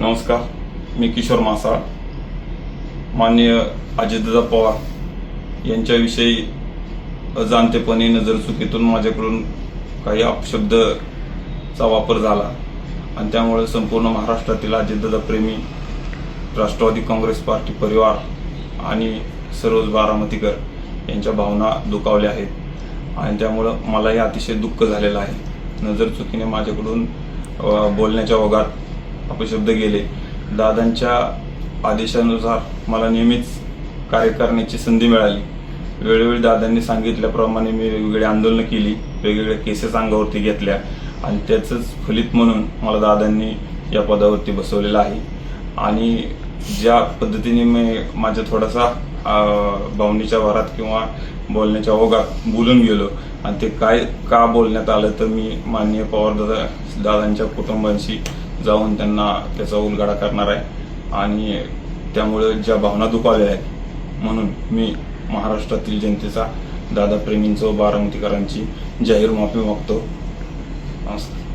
नमस्कार, मी किशोर मासाळ. माननीय अजितदादा पवार यांच्याविषयी अजाणतेपणे नजरचुकीतून माझ्याकडून काही अपशब्दचा वापर झाला आणि त्यामुळे संपूर्ण महाराष्ट्रातील अजितदादा प्रेमी, राष्ट्रवादी काँग्रेस पार्टी परिवार आणि सर्वच बारामतीकर यांच्या भावना दुखावल्या आहेत आणि त्यामुळं मलाही अतिशय दुःख झालेलं आहे. नजरचुकीने माझ्याकडून बोलण्याच्या ओघात अपशब्द गेले. दादांच्या आदेशानुसार मला नेहमीच कार्य करण्याची संधी मिळाली. वेळोवेळी दादांनी सांगितल्याप्रमाणे मी वेगवेगळी आंदोलनं केली, वेगवेगळ्या केसेस अंगावरती घेतल्या आणि त्याचंच फलित म्हणून मला दादांनी या पदावरती बसवलेलं आहे. आणि ज्या पद्धतीने मी माझ्या थोडासा भावनेच्या भरात किंवा बोलण्याच्या ओघात बोलून गेलो आणि ते काय का बोलण्यात आलं तर मी माननीय पवार दादांच्या कुटुंबांशी जाऊन त्यांना त्याचा उलगडा करणार आहे आणि त्यामुळे ज्या भावना दुखावल्या आहेत म्हणून मी महाराष्ट्रातील जनतेचा, दादा प्रेमींचं, बारामतीकरांची जाहीर माफी मागतो. नमस्कार.